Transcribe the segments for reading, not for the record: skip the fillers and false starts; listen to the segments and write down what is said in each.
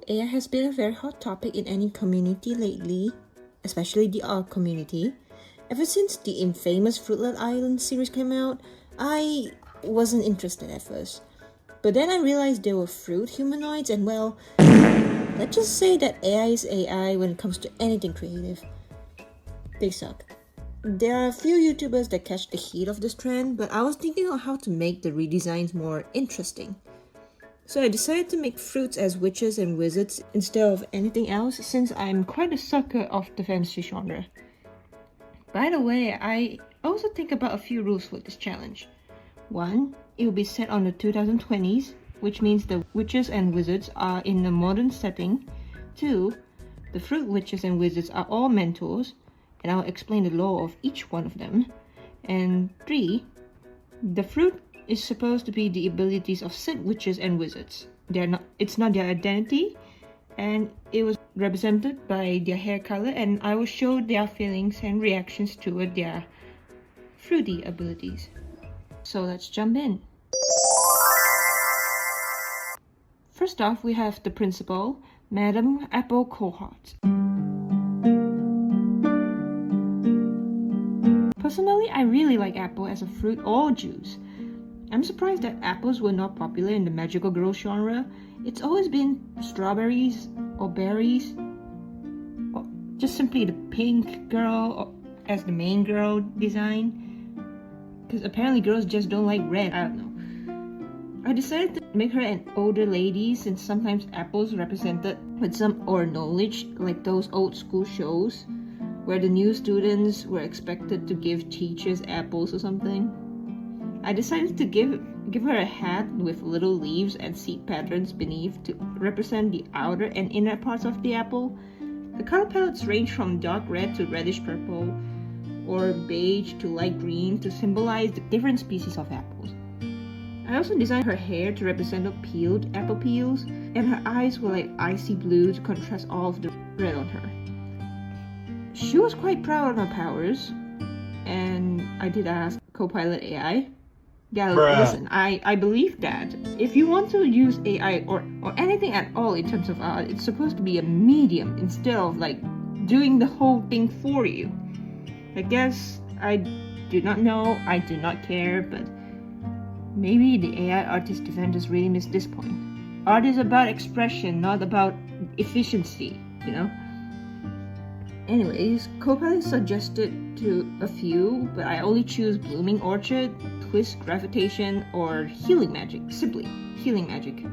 AI has been a very hot topic in any community lately, especially the art community. Ever since the infamous Fruitlet Island series came out, I wasn't interested at first. But then I realized there were fruit humanoids, and well, let's just say that AI is AI when it comes to anything creative. They suck. There are a few YouTubers that catch the heat of this trend, but I was thinking of how to make the redesigns more interesting. So I decided to make fruits as witches and wizards instead of anything else, since I'm quite a sucker of the fantasy genre. By the way, I also think about a few rules for this challenge. 1. It will be set on the 2020s, which means the witches and wizards are in a modern setting. 2. The fruit witches and wizards are all mentors, and I'll explain the lore of each one of them. And 3. The fruit is supposed to be the abilities of said witches and wizards. It's not their identity, and it was represented by their hair color, and I will show their feelings and reactions toward their fruity abilities. So let's jump in. First off, we have the principal, Madam Apple Cohort. Personally, I really like apple as a fruit or juice. I'm surprised that apples were not popular in the magical girl genre. It's always been strawberries or berries, or just simply the pink girl as the main girl design. Because apparently girls just don't like red, I don't know. I decided to make her an older lady since sometimes apples represented with some or knowledge, like those old school shows where the new students were expected to give teachers apples or something. I decided to give her a hat with little leaves and seed patterns beneath to represent the outer and inner parts of the apple. The color palettes range from dark red to reddish purple, or beige to light green to symbolize the different species of apples. I also designed her hair to represent the peeled apple peels, and her eyes were like icy blue to contrast all of the red on her. She was quite proud of her powers, and I did ask Copilot AI. Yeah, listen, I believe that if you want to use AI or anything at all in terms of art, it's supposed to be a medium instead of like doing the whole thing for you. I guess I do not know, I do not care, but maybe the AI artist defenders really missed this point. Art is about expression, not about efficiency, you know? Anyways, Copilot suggested to a few, but I only choose Blooming Orchard, Twist Gravitation, or Healing Magic. Simply, Healing Magic.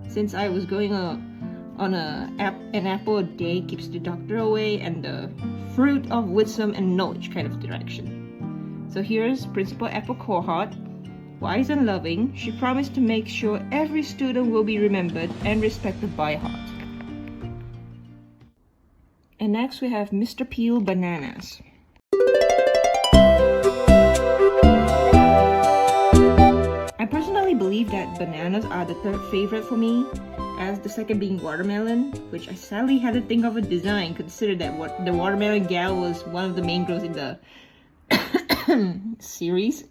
Since I was going on an apple a day keeps the doctor away, and the fruit of wisdom and knowledge kind of direction. So here's Principal Apple Cohort. Wise and loving, she promised to make sure every student will be remembered and respected by heart. And next we have Mr. Peel Bananas. I personally believe that bananas are the third favorite for me, as the second being watermelon, which I sadly had to think of a design, consider that the watermelon gal was one of the main girls in the series.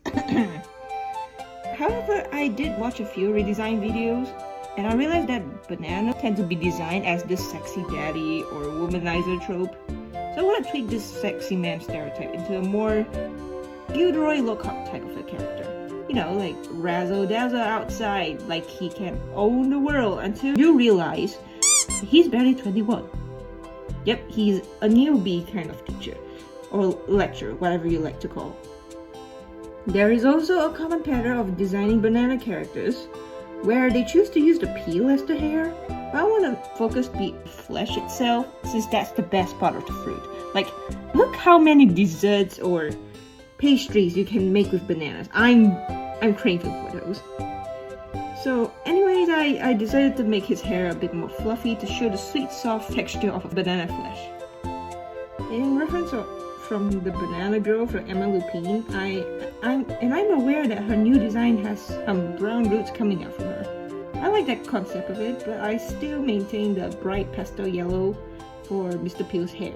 However, I did watch a few redesign videos, and I realized that bananas tend to be designed as this sexy daddy or womanizer trope. So I want to tweak this sexy man stereotype into a more Gilderoy Lockhart type of a character. You know, like razzle-dazzle outside, like he can own the world until you realize he's barely 21. Yep, he's a newbie kind of teacher, or lecturer, whatever you like to call. There is also a common pattern of designing banana characters, where they choose to use the peel as the hair, but I want to focus the flesh itself, since that's the best part of the fruit. Like, look how many desserts or pastries you can make with bananas. I'm craving for those. So anyways, I decided to make his hair a bit more fluffy to show the sweet soft texture of banana flesh. In reference from the banana girl from Emma Lupine, I'm aware that her new design has some brown roots coming out from her. I like that concept of it, but I still maintain the bright pastel yellow for Mr. Peel's hair.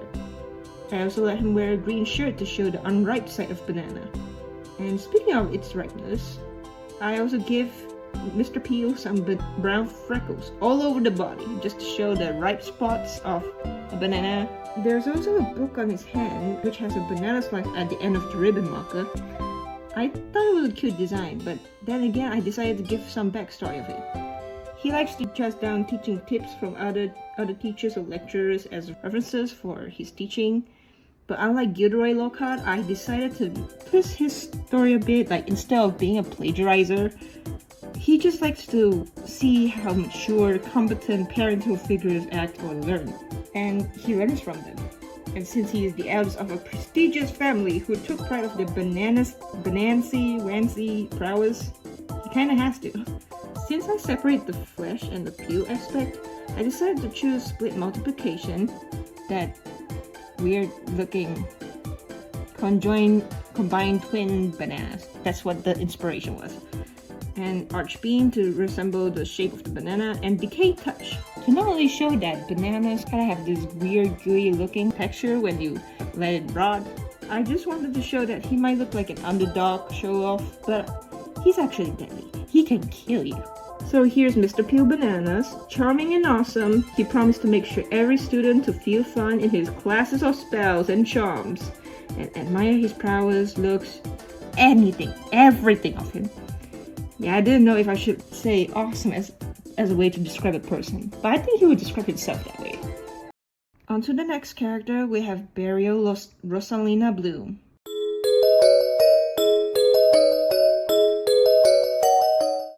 I also let him wear a green shirt to show the unripe side of banana. And speaking of its ripeness, I also give Mr. Peel some brown freckles all over the body just to show the ripe spots of a banana. There's also a book on his hand which has a banana slice at the end of the ribbon marker. I thought it was a cute design, but then again I decided to give some backstory of it. He likes to jot down teaching tips from other teachers or lecturers as references for his teaching. But unlike Gilderoy Lockhart, I decided to twist his story a bit. Like, instead of being a plagiarizer, he just likes to see how mature, competent parental figures act or learn, and he learns from them. And since he is the eldest of a prestigious family who took pride of their Wancy prowess, he kinda has to. Since I separate the flesh and the peel aspect, I decided to choose split multiplication, that weird looking combined twin bananas. That's what the inspiration was. And arch beam to resemble the shape of the banana, and decay touch to not only show that bananas kind of have this weird gooey looking texture when you let it rot. I just wanted to show that he might look like an underdog show off, but he's actually deadly. He can kill you. So here's Mr. Peel Bananas, charming and awesome. He promised to make sure every student to feel fun in his classes of spells and charms, and admire his prowess, looks, everything of him. Yeah, I didn't know if I should say awesome as a way to describe a person, but I think he would describe himself that way. On to the next character, we have Burial Rosalina Bloom.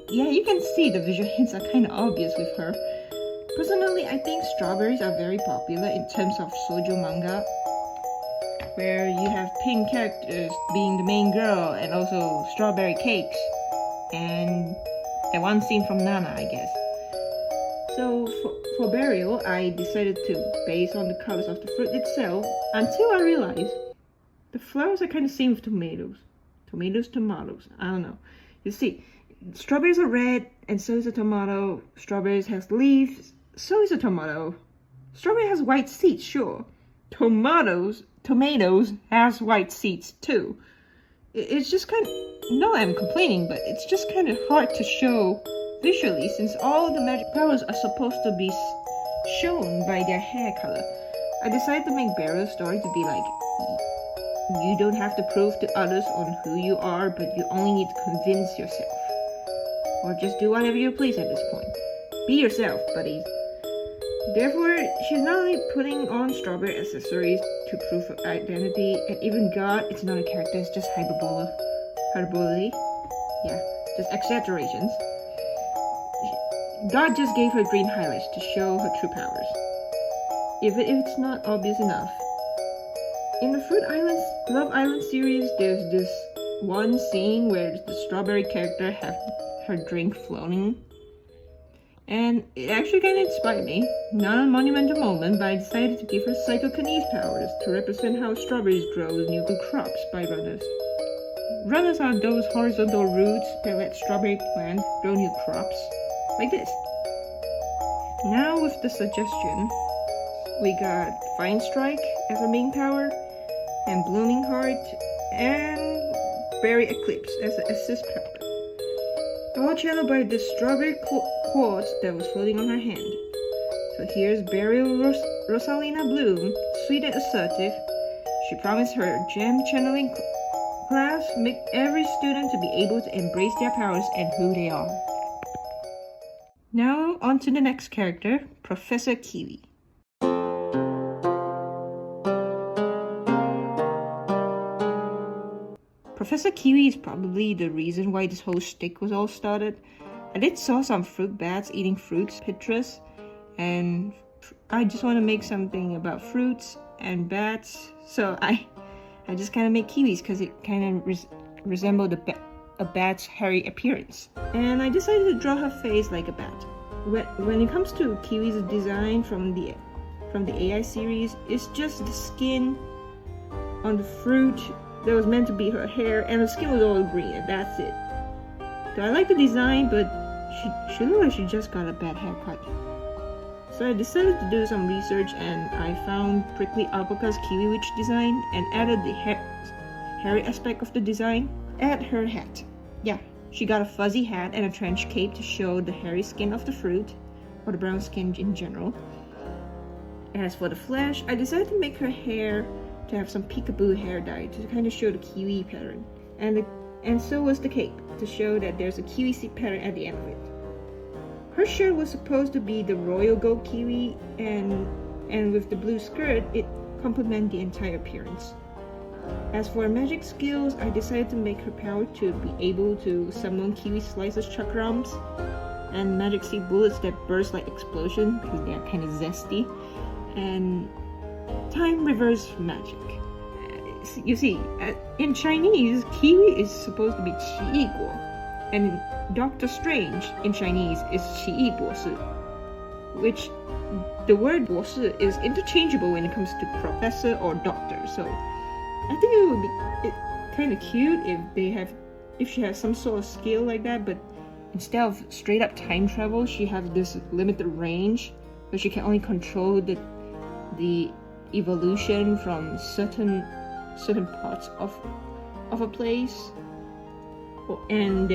Yeah, you can see the visual hints are kind of obvious with her. Personally, I think strawberries are very popular in terms of shoujo manga, where you have pink characters being the main girl and also strawberry cakes, and that one scene from Nana, I guess. So for Burial, I decided to base on the colors of the fruit itself, until I realized the flowers are kind of same with tomatoes. Tomatoes, I don't know. You see, strawberries are red, and so is a tomato. Strawberries has leaves, so is a tomato. Strawberry has white seeds, sure. Tomatoes has white seeds too. It's just kind of, no, I'm complaining, but it's just kind of hard to show visually, since all the magic powers are supposed to be shown by their hair color. I decided to make Burial's story to be like, you don't have to prove to others on who you are, but you only need to convince yourself. Or just do whatever you please at this point. Be yourself, buddies. Therefore, she's not only putting on strawberry accessories to prove her identity, and even God, it's not a character, it's just hyperbole. Yeah, just exaggerations. God just gave her green highlights to show her true powers. If it's not obvious enough. In the Love Island series, there's this one scene where the strawberry character have her drink floating, and it actually kind of inspired me. Not a monumental moment, but I decided to give her psychokinesis powers to represent how strawberries grow new crops by runners. Runners are those horizontal roots that let strawberry plants grow new crops, like this. Now with the suggestion, we got Fine Strike as a main power, and Blooming Heart, and Berry Eclipse as an assist power. All channeled by the strawberry quartz that was floating on her hand. So here's Burial Rosalina Bloom, sweet and assertive. She promised her gem channeling class make every student to be able to embrace their powers and who they are. Now on to the next character, Professor Kiwi. Professor Kiwi is probably the reason why this whole shtick was all started. I did saw some fruit bats eating fruits, pictures, and I just want to make something about fruits and bats, so I just kind of make kiwis because it kind of resembled a bat's hairy appearance. And I decided to draw her face like a bat. When it comes to Kiwi's design from the AI series, it's just the skin on the fruit that was meant to be her hair, and the skin was all green, and that's it. So I like the design, but she looked like she just got a bad haircut. So I decided to do some research, and I found Prickly Alpaca's Kiwi Witch design and added the hairy aspect of the design at her hat. Yeah, She got a fuzzy hat and a trench cape to show the hairy skin of the fruit, or the brown skin in general. As for the flesh, I decided to make her hair to have some peekaboo hair dye to kind of show the kiwi pattern. And so was the cape, to show that there's a kiwi seed pattern at the end of it. Her shirt was supposed to be the royal gold kiwi, and with the blue skirt, it complemented the entire appearance. As for her magic skills, I decided to make her power to be able to summon kiwi slices chakrams and magic seed bullets that burst like explosion because they are kind of zesty, and time reverse magic. You see, in Chinese, kiwi is supposed to be 奇异果, and Doctor Strange in Chinese is 奇异博士, which the word 博士 is interchangeable when it comes to professor or doctor. So I think it would be kind of cute if she has some sort of skill like that, but instead of straight up time travel, she has this limited range where she can only control the evolution from certain parts of a place, and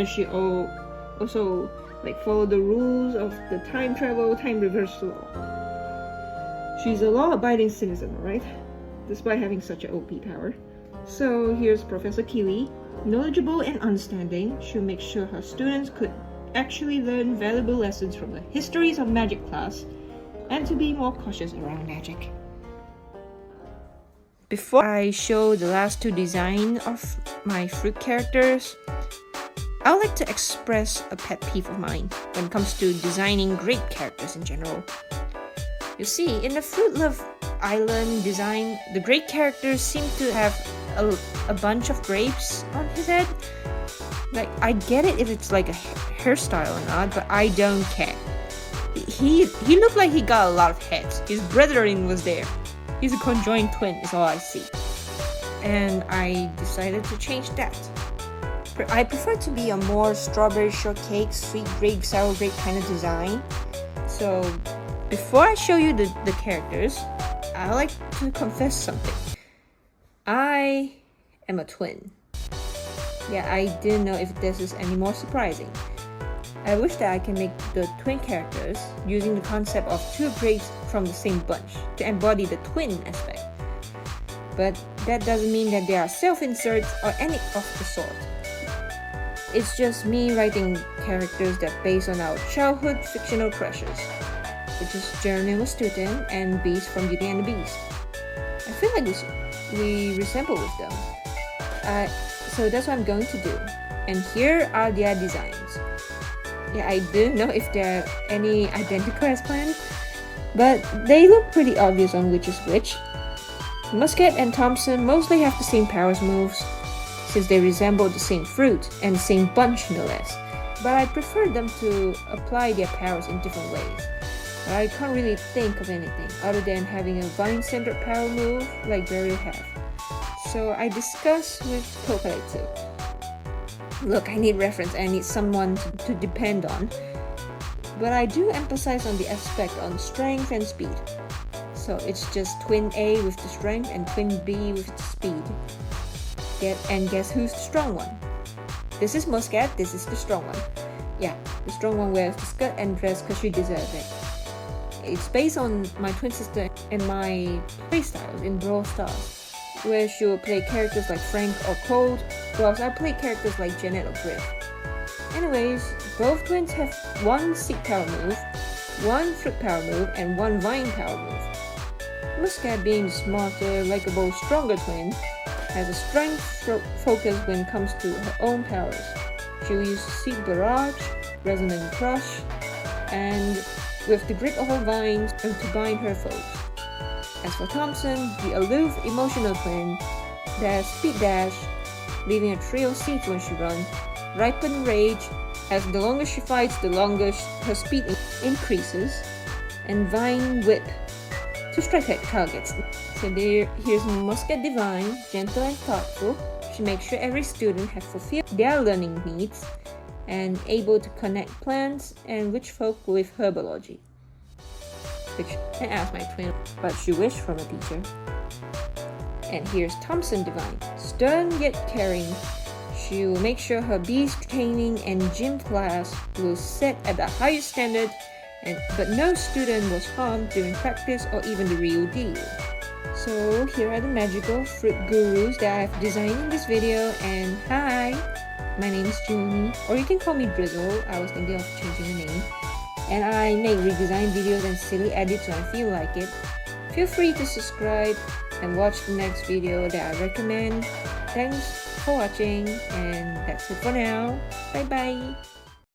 she also like follow the rules of the time travel, time reversal law. She's a law-abiding citizen, right? Despite having such an OP power. So here's Professor Kiwi. Knowledgeable and understanding, she'll make sure her students could actually learn valuable lessons from the histories of magic class and to be more cautious around magic. Before I show the last two designs of my fruit characters, I would like to express a pet peeve of mine when it comes to designing grape characters in general. You see, in the Fruit Love Island design, the grape characters seem to have a bunch of grapes on his head. Like, I get it if it's like a hairstyle or not, but I don't care. He looked like he got a lot of heads. His brethren was there. He's a conjoined twin is all I see. And I decided to change that. I prefer to be a more strawberry shortcake, sweet grape, sour grape kind of design. So before I show you the characters, I like to confess something. I am a twin. Yeah, I didn't know if this is any more surprising. I wish that I can make the twin characters using the concept of two grapes from the same bunch to embody the twin aspect. But that doesn't mean that they are self-inserts or any of the sort. It's just me writing characters that based on our childhood fictional crushes, which is Geronimo Stilton and Beast from Beauty and the Beast. I feel like we resemble with them. So that's what I'm going to do. And here are their designs. Yeah, I didn't know if they're any identical as planned, but they look pretty obvious on which is which. Muscat and Thompson mostly have the same powers moves, since they resemble the same fruit and the same bunch no less, but I prefer them to apply their powers in different ways. But I can't really think of anything other than having a vine-centered power move like Burial have. So I discussed with Coca too. Look, I need reference, I need someone to depend on. But I do emphasize on the aspect on strength and speed. So it's just twin A with the strength and twin B with the speed. And guess who's the strong one? This is Muscat, this is the strong one. Yeah, the strong one wears the skirt and dress because she deserves it. It's based on my twin sister and my playstyles in Brawl Stars, where she will play characters like Frank or Cold, whilst I play characters like Janet or Grape. Anyways, both twins have one seed power move, one fruit power move, and one vine power move. Muscat, being the smarter, likable, stronger twin, has a strength focus when it comes to her own powers. She will use Seed Barrage, Resonant Crush, and with the grip of her vines to bind her foes. As for Thompson, the aloof, emotional twin, that has Speed Dash, leaving a trail of seeds when she runs, Ripen Rage, as the longer she fights, the longer her speed increases, and Vine Whip, to strike at targets. So here's Muscat Divine, gentle and thoughtful. She makes sure every student has fulfilled their learning needs and able to connect plants and witch folk with herbology. Which I asked my twin what she wished from a teacher. And here's Thompson Divine, stern yet caring. She will make sure her beast training and gym class will set at the highest standard, but no student was harmed during practice or even the real deal. So here are the magical fruit gurus that I have designed in this video. And hi, my name is Junie, or you can call me Drizzle. I was thinking of changing the name. And I make redesign videos and silly edits when I feel like it. Feel free to subscribe and watch the next video that I recommend. Thanks for watching, and that's it for now. Bye bye.